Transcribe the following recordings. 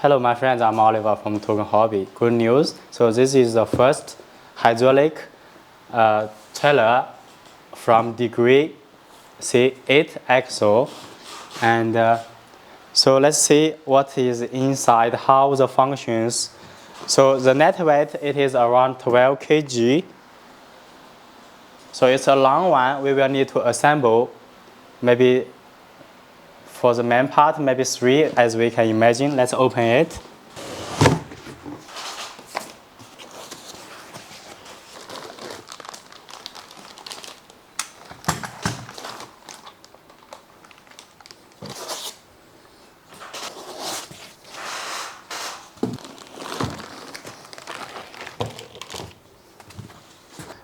Hello my friends, I'm Oliver from Token Hobby. Good news, so this is the first hydraulic trailer from degree C8 axle. And so let's see what is inside, how the functions. So the net weight, it is around 12 kg. So it's a long one, we will need to assemble maybe for the main part, maybe 3 as we can imagine. Let's open it.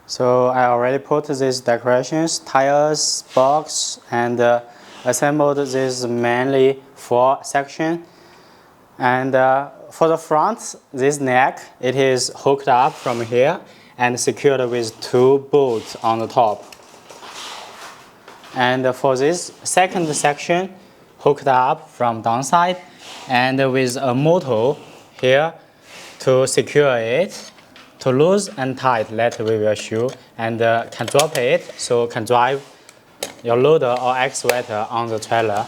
So I already put these decorations, tires, box, and assembled this mainly 4 section. And for the front, this neck, it is hooked up from here and secured with 2 bolts on the top. And for this second section, hooked up from downside and with a motor here to secure it. To loose and tight, later we will show, and can drop it, so can drive your loader or excavator on the trailer.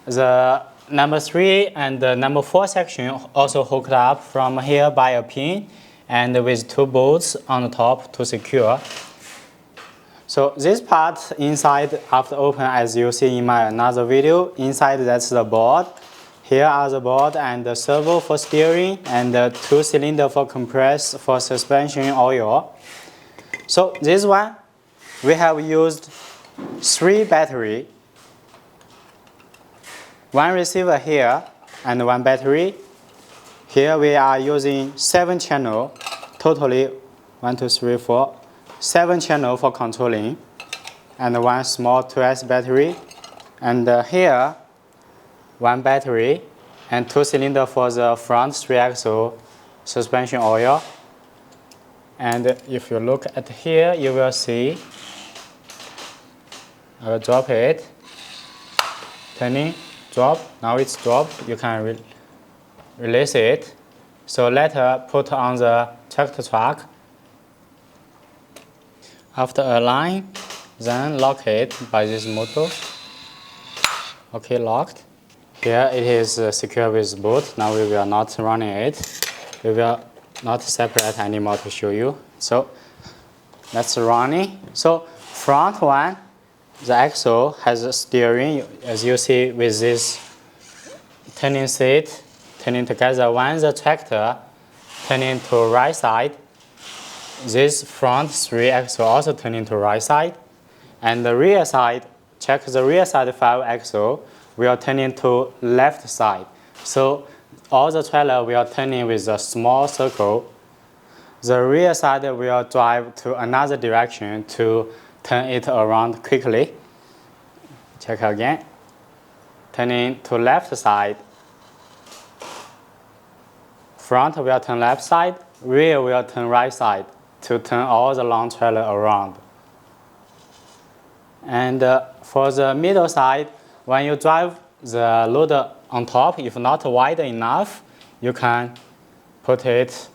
The number 3 and the number 4 section also hooked up from here by a pin and with 2 bolts on the top to secure. So this part inside, after open, as you see in my another video, inside that's the board. Here are the board and the servo for steering and the 2 cylinders for compress for suspension oil. So this one, we have used 3 battery, 1 receiver here and 1 battery. Here we are using 7 channel, totally 1, 2, 3, 4, 7 channel for controlling, and 1 small 2S battery. And here 1 battery and 2 cylinders for the front 3-axle suspension oil. And if you look at here, you will see, I will drop it, turning, drop, now it's dropped, you can release it. So later put on the tractor truck. After align, then lock it by this motor. Okay, locked. Here it is secure with bolt. Now we will not run it. We will not separate anymore to show you. So let's run it. So front one, the axle has a steering, as you see with this turning seat, turning together. When the tractor turning to right side, this front 3 axle also turning to right side. And the rear side, check the rear side 5 axle, we are turning to left side. So all the trailer we are turning with a small circle. The rear side will drive to another direction to turn it around quickly. Check again. Turning to left side. Front will turn left side, rear will turn right side to turn all the long trailer around. And for the middle side, when you drive the loader on top, if not wide enough, you can put it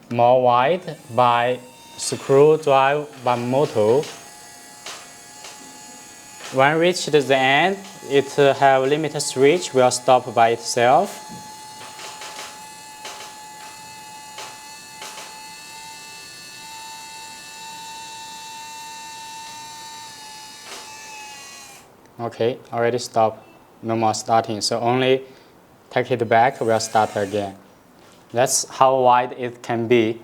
more wide by screw drive by motor. When reached the end, it have limit switch, will stop by itself. Okay, already stopped, no more starting, so only take it back, we'll start again. That's how wide it can be.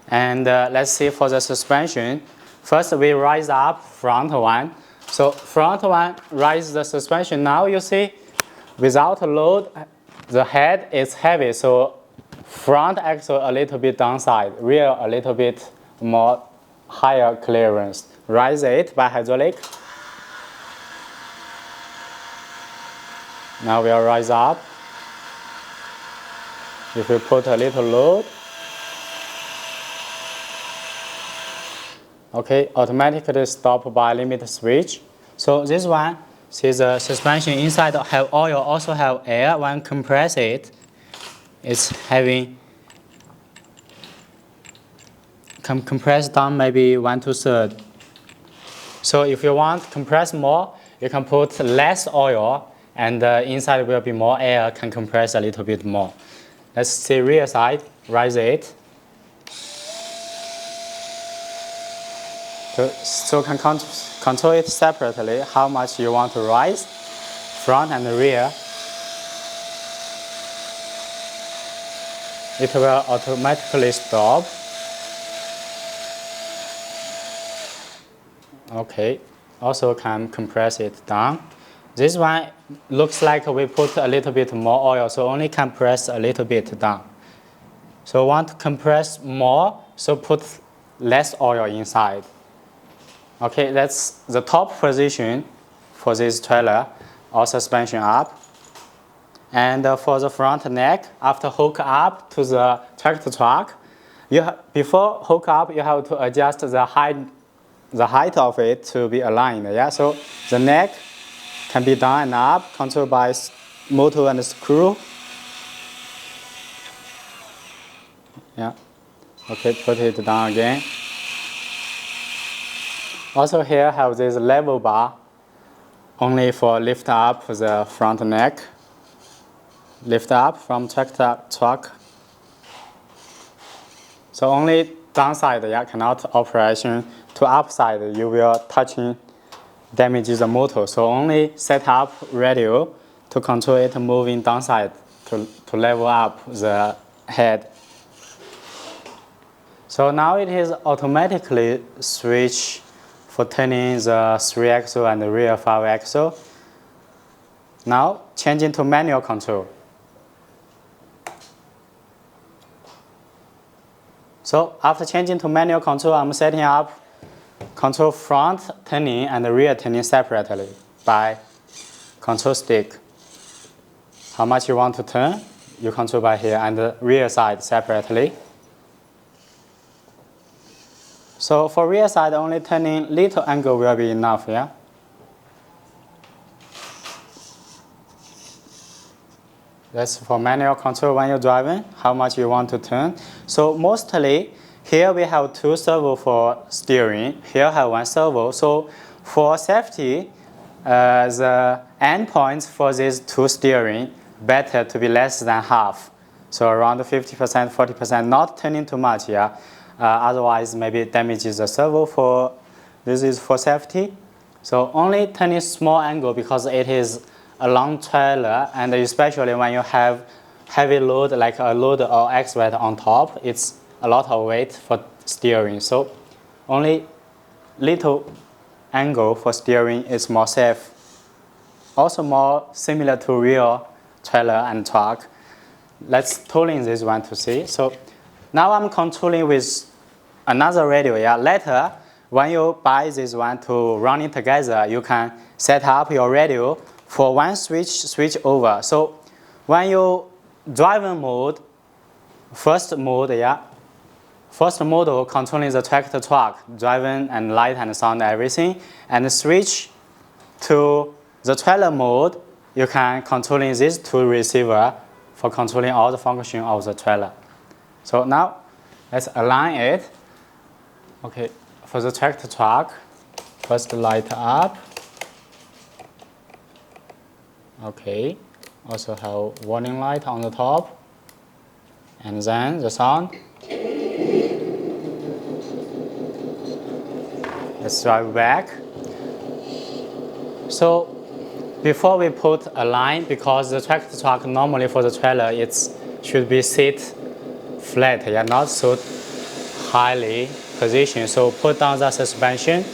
And let's see for the suspension. First we rise up front one. So front one, rise the suspension. Now you see, without load, the head is heavy, so front axle a little bit downside, rear a little bit more higher clearance. Rise it by hydraulic. Now we'll rise up. If we put a little load, okay, automatically stop by limit switch. So this one, See the suspension inside have oil, also have air. When compress it, it's having compressed down maybe 1/3. So if you want to compress more, you can put less oil and inside will be more air, can compress a little bit more. Let's see rear side, raise it. So can control it separately, how much you want to rise, front and rear. It will automatically stop. Okay, also can compress it down. This one looks like we put a little bit more oil, so only compress a little bit down. So want to compress more, so put less oil inside. Okay, that's the top position for this trailer or suspension up. And for the front neck, after hook up to the tractor truck, before hook up, you have to adjust the height of it to be aligned. Yeah, so the neck can be down and up, controlled by motor and screw. Yeah. Okay, put it down again. Also here have this level bar, only for lift up the front neck. Lift up from tractor truck. So only downside, yeah, cannot operation. To upside, you will touching damage the motor. So only set up radio to control it moving downside to level up the head. So now it is automatically switch for turning the 3-axle and the rear 5-axle. Now changing to manual control. So after changing to manual control, I'm setting up control front turning and rear turning separately by control stick. How much you want to turn, you control by here, and the rear side separately. So for rear side, only turning little angle will be enough, yeah? That's for manual control when you're driving, how much you want to turn. So mostly, here we have 2 servo for steering. Here have 1 servo. So for safety, the endpoints for these 2 steering better to be less than half. So around 50%, 40%, not turning too much, yeah? Otherwise, maybe it damages the servo. This is for safety. So only turning small angle because it is a long trailer, and especially when you have heavy load like a loader or excavator on top, it's a lot of weight for steering. So only little angle for steering is more safe. Also more similar to real trailer and truck. Let's tooling this one to see. So now I'm controlling with another radio. Yeah, later when you buy this one to run it together, you can set up your radio for one switch over. So when you driving mode, first mode controlling the tractor truck, driving and light and sound everything, and switch to the trailer mode, you can controlling these 2 receiver for controlling all the function of the trailer. So now let's align it. Okay, for the tractor truck, first light up. Okay, also have warning light on the top, and then the sound. Let's drive back. So before we put a line, because the tractor truck normally for the trailer it should be sit flat, yeah, not so highly positioned. So put down the suspension.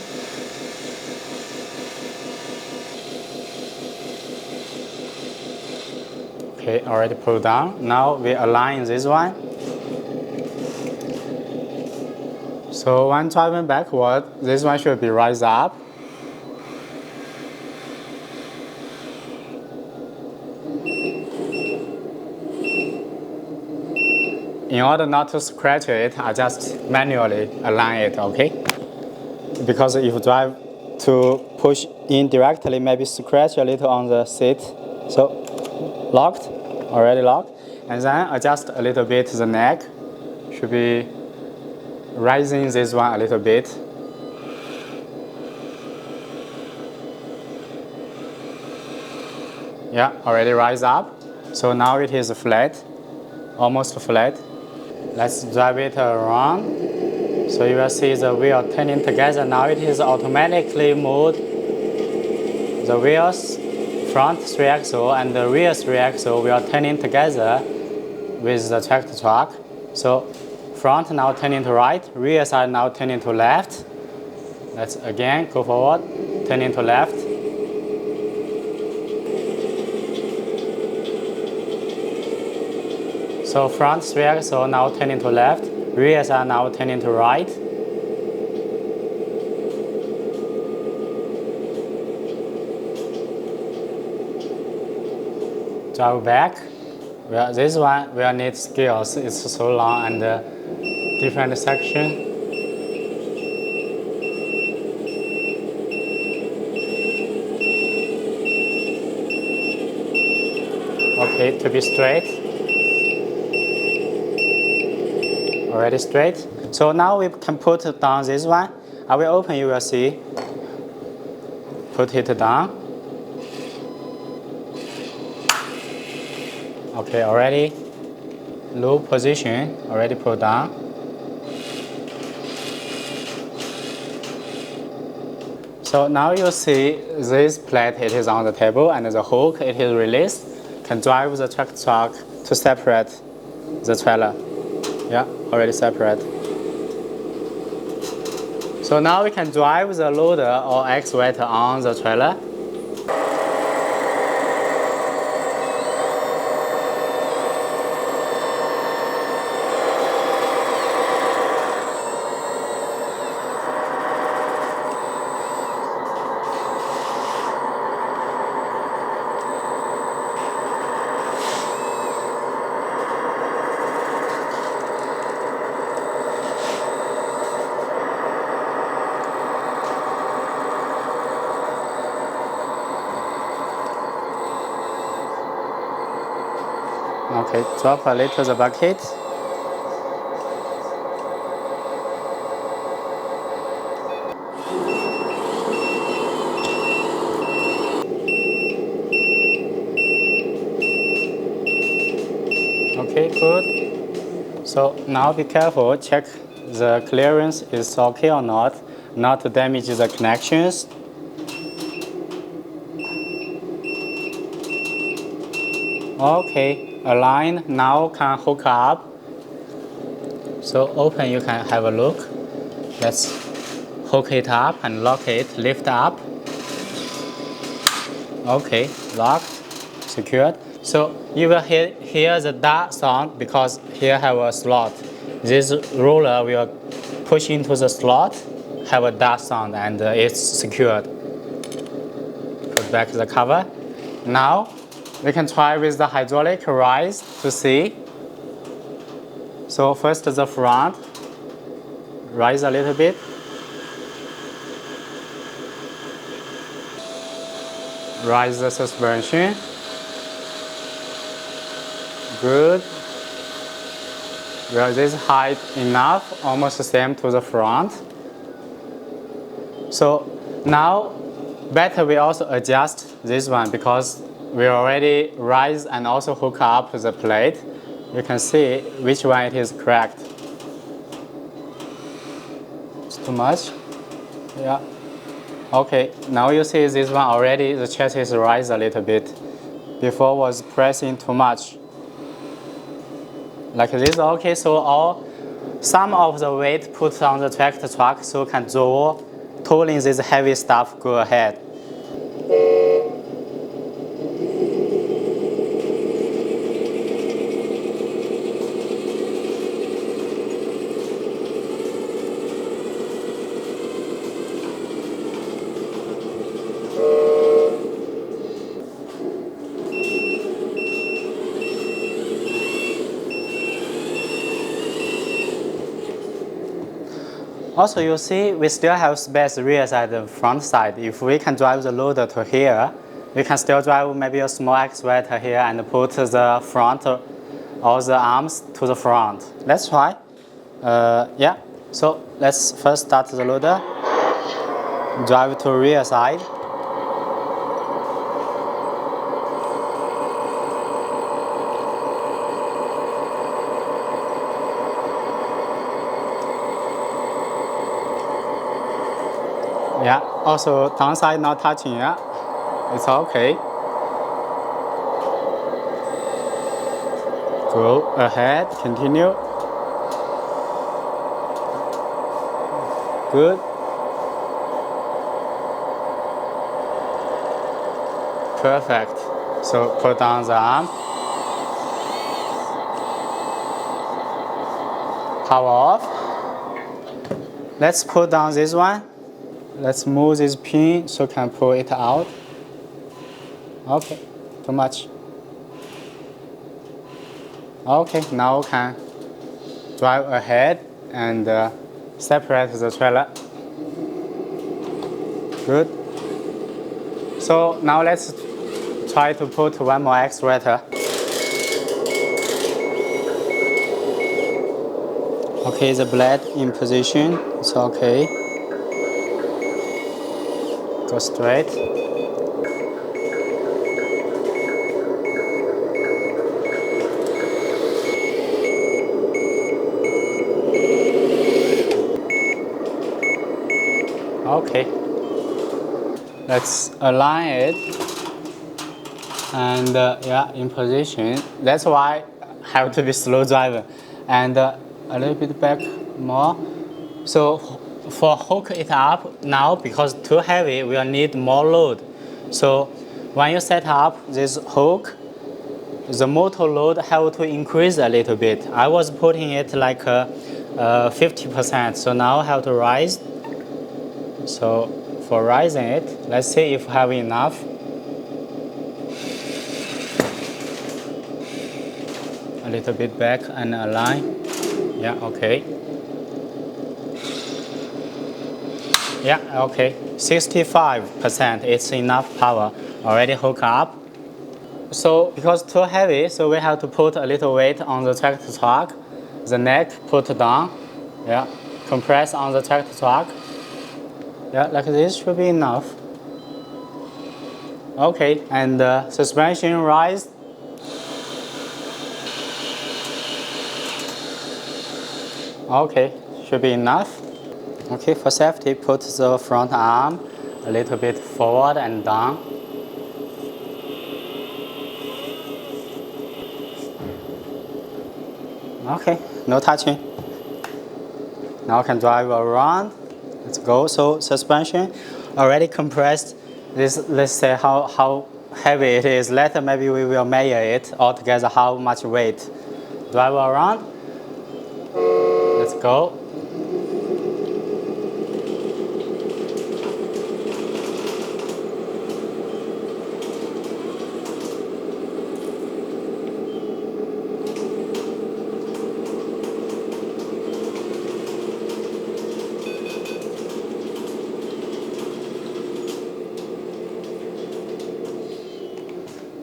Okay, already pulled down. Now we align this one. So when driving backward, this one should be raised up. In order not to scratch it, I just manually align it, okay? Because if you drive to push in directly, maybe scratch a little on the seat. So locked, already locked. And then adjust a little bit the neck. Should be raising this one a little bit. Yeah, already rise up. So now it is flat, almost flat. Let's drive it around. So you will see the wheel turning together. Now it is automatically moved. The wheels, front 3 axle and the rear 3 axle will turning together with the tractor truck. So front now turning to right, rear side now turning to left. Let's again go forward, turning to left. So front 3 axle now turning to left, rear side now turning to right. Drive back. Well, this one will need skills. It's so long and different section. Okay, to be straight. Already straight. So now we can put down this one. I will open, you will see. Put it down. Okay, already low position, already put down. So now you see this plate, it is on the table and the hook, it is released. Can drive the tractor truck to separate the trailer. Yeah, already separate. So now we can drive the loader or excavator on the trailer. Okay, drop a little the bucket. Okay, good. So now be careful, check the clearance is okay or not to damage the connections. Okay, a line now can hook up. So open, you can have a look. Let's hook it up and lock it, lift up. Okay, locked, secured. So you will hear the da sound because here have a slot. This roller will push into the slot, have a da sound, and it's secured. Put back the cover. Now we can try with the hydraulic rise to see. So first the front, rise a little bit. Rise the suspension. Good. Well, this height enough, almost the same to the front. So now better we also adjust this one because we already rise and also hook up the plate. You can see which one it is correct. It's too much. Yeah. Okay, now you see this one already, the chassis rise a little bit. Before was pressing too much. Like this, okay, so some of the weight put on the tractor truck so can draw, tolling this heavy stuff go ahead. Also, you see, we still have space rear side and front side. If we can drive the loader to here, we can still drive maybe a small excavator here and put the front or the arms to the front. Let's try. Yeah. So let's first start the loader. Drive to rear side. Yeah, also downside not touching, yeah. It's okay. Go ahead, continue. Good. Perfect. So put down the arm. Power off. Let's put down this one. Let's move this pin so can pull it out. Okay, too much. Okay, now can drive ahead and separate the trailer. Good. So now let's try to put one more excavator. Okay, the blade in position. It's okay. Go straight. Okay. Let's align it and yeah, in position. That's why I have to be slow driving and a little bit back more. So for hook it up now, because too heavy, we'll need more load. So when you set up this hook, the motor load have to increase a little bit. I was putting it like 50%, so now I have to rise. So for rising it, let's see if we have enough. A little bit back and align. Yeah, okay. Yeah, okay. 65%, it's enough power. Already hooked up. So because too heavy, so we have to put a little weight on the tractor truck. The neck put down. Yeah, compress on the tractor truck. Yeah, like this should be enough. Okay, and suspension rise. Okay, should be enough. Okay, for safety, put the front arm a little bit forward and down. Okay, no touching. Now I can drive around. Let's go. So suspension already compressed. This, let's say how heavy it is. Later maybe we will measure it altogether how much weight. Drive around. Let's go.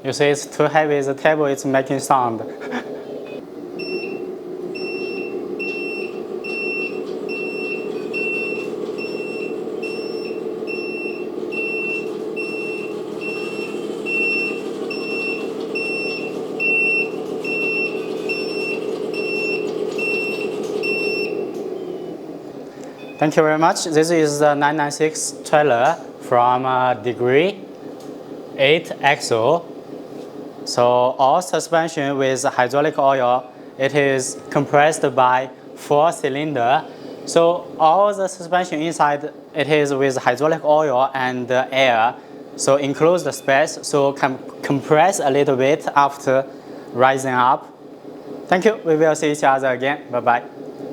You see it's too heavy, the table is making sound. Thank you very much. This is the 996 trailer from Degree 8 axle. So all suspension with hydraulic oil, it is compressed by 4-cylinder. So all the suspension inside, it is with hydraulic oil and air. So enclose the space, so can compress a little bit after rising up. Thank you. We will see each other again. Bye-bye.